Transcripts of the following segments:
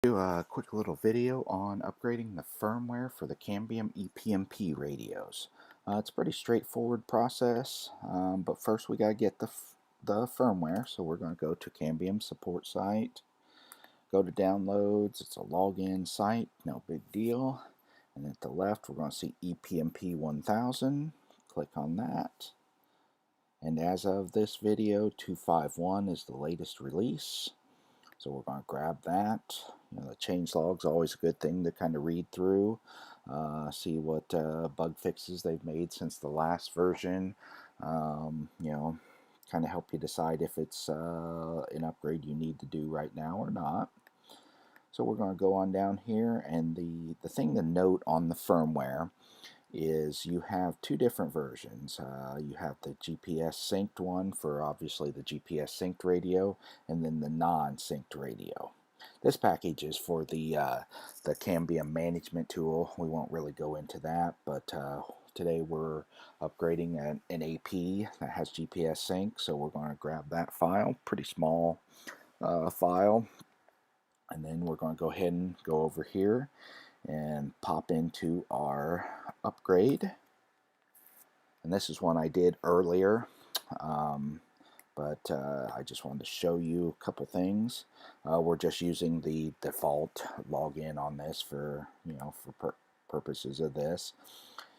Do a quick little video on upgrading the firmware for the Cambium ePMP radios. It's a pretty straightforward process, but first we got to get the firmware. So we're going to go to Cambium support site, go to downloads. It's a login site, no big deal. And at the left we're going to see ePMP 1000. Click on that. And as of this video, 251 is the latest release. So we're going to grab that. The changelog is always a good thing to kind of read through, see what bug fixes they've made since the last version. Kind of help you decide if it's an upgrade you need to do right now or not. So we're going to go on down here, and the thing to note on the firmware is you have two different versions. You have the GPS synced one for obviously the GPS synced radio, and then the non-synced radio. This package is for the Cambium management tool. We won't really go into that, but today we're upgrading an AP that has GPS sync, so we're going to grab that file, pretty small file, and then we're going to go ahead and go over here and pop into our upgrade. And this is one I did earlier, but I just wanted to show you a couple things. We're just using the default login on this for purposes of this.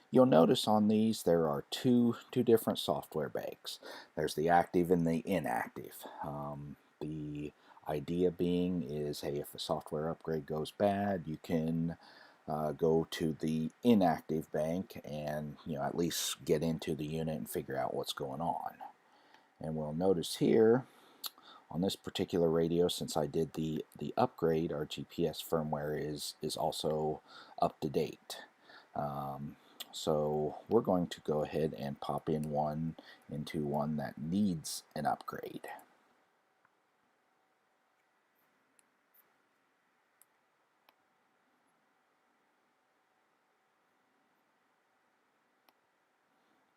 You'll notice on these there are two different software banks. There's the active and the inactive. The idea being is, hey, if a software upgrade goes bad, you can go to the inactive bank and at least get into the unit and figure out what's going on. And we'll notice here on this particular radio, since I did the upgrade, our GPS firmware is also up to date. So we're going to go ahead and pop in into one that needs an upgrade.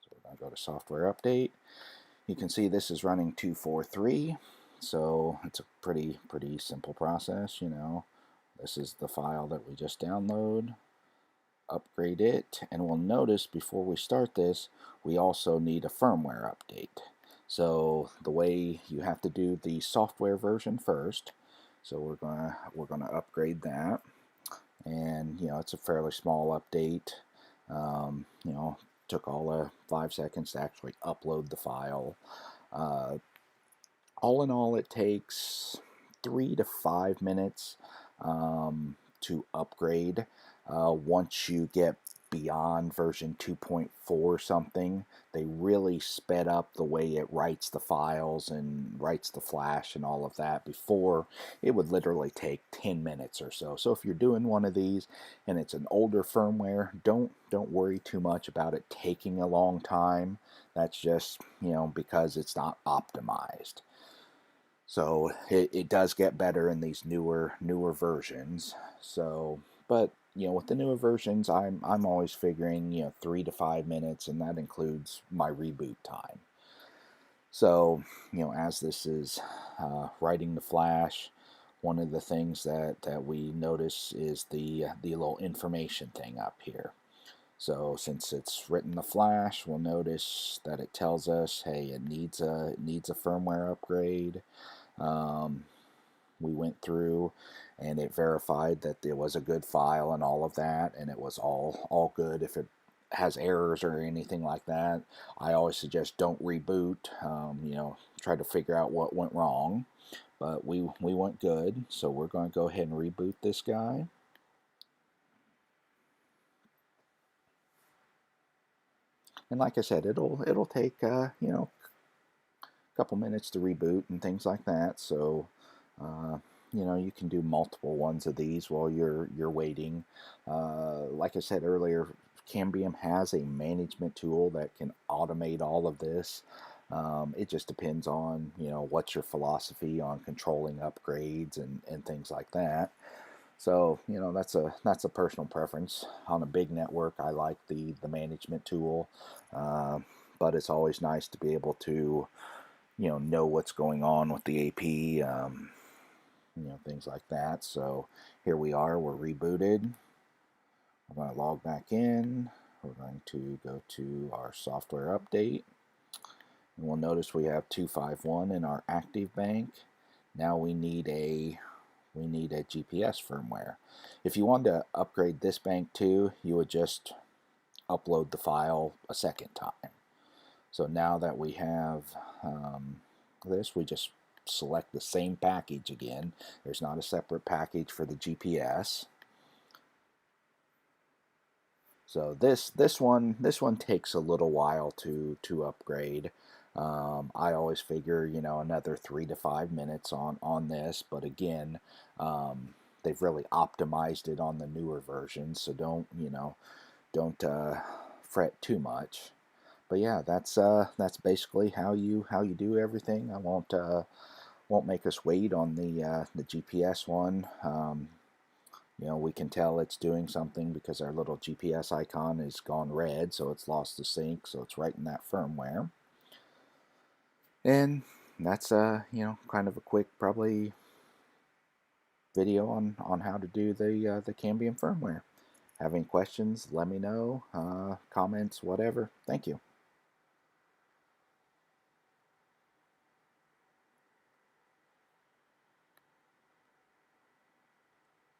So we're going to go to software update. You can see this is running 243, so it's a pretty simple process. This is the file that we just download, upgrade it, and we'll notice before we start this, we also need a firmware update. So the way you have to do the software version first, so we're gonna upgrade that, and it's a fairly small update. Took all of 5 seconds to actually upload the file. All in all, it takes 3 to 5 minutes to upgrade. Once you get beyond version 2.4 something, they really sped up the way it writes the files and writes the flash and all of that. Before, it would literally take 10 minutes or so. So if you're doing one of these and it's an older firmware, don't worry too much about it taking a long time. That's just because it's not optimized. So it does get better in these newer versions. So, but with the newer versions, I'm always figuring 3 to 5 minutes, and that includes my reboot time. So as this is writing the flash, one of the things that we notice is the little information thing up here. So since it's written the flash, we'll notice that it tells us, hey, it needs a firmware upgrade. We went through and it verified that there was a good file and all of that, and it was all good. If it has errors or anything like that, I always suggest don't reboot. Try to figure out what went wrong, but we went good, so we're going to go ahead and reboot this guy. And like I said, it'll take a couple minutes to reboot and things like that. So you can do multiple ones of these while you're waiting. Like I said earlier, Cambium has a management tool that can automate all of this. It just depends on what's your philosophy on controlling upgrades and things like that. So that's a personal preference. On a big network, I like the management tool, but it's always nice to be able to know what's going on with the AP. things like that. So here we are, we're rebooted. We're going to log back in. We're going to go to our software update. And we'll notice we have 251 in our active bank. Now we need a GPS firmware. If you wanted to upgrade this bank too, you would just upload the file a second time. So now that we have this, we just select the same package again. There's not a separate package for the GPS. So this one takes a little while to upgrade. I always figure another 3 to 5 minutes on this, but again, they've really optimized it on the newer versions, so don't fret too much. But yeah, that's basically how you do everything. I won't make us wait on the GPS one. We can tell it's doing something because our little GPS icon is gone red, so it's lost the sync, so it's right in that firmware. And that's kind of a quick probably video on how to do the Cambium firmware. Having questions, let me know, comments, whatever. Thank you.